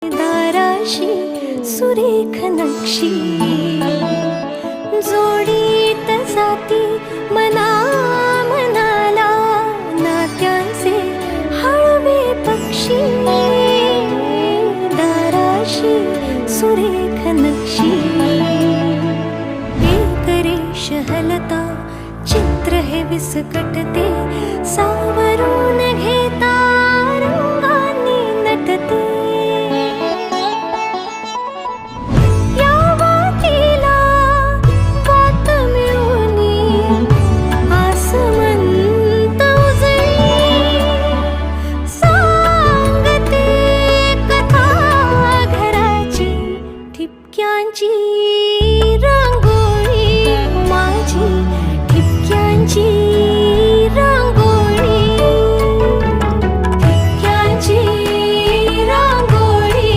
दाराशी सुरेख नक्षी जोडीत जाती मना मनाला नात्यांचे हळवे पक्षी दाराशी सुरेख नक्षी एक रेष हलता चित्र हे विस्कटते सावरून घेता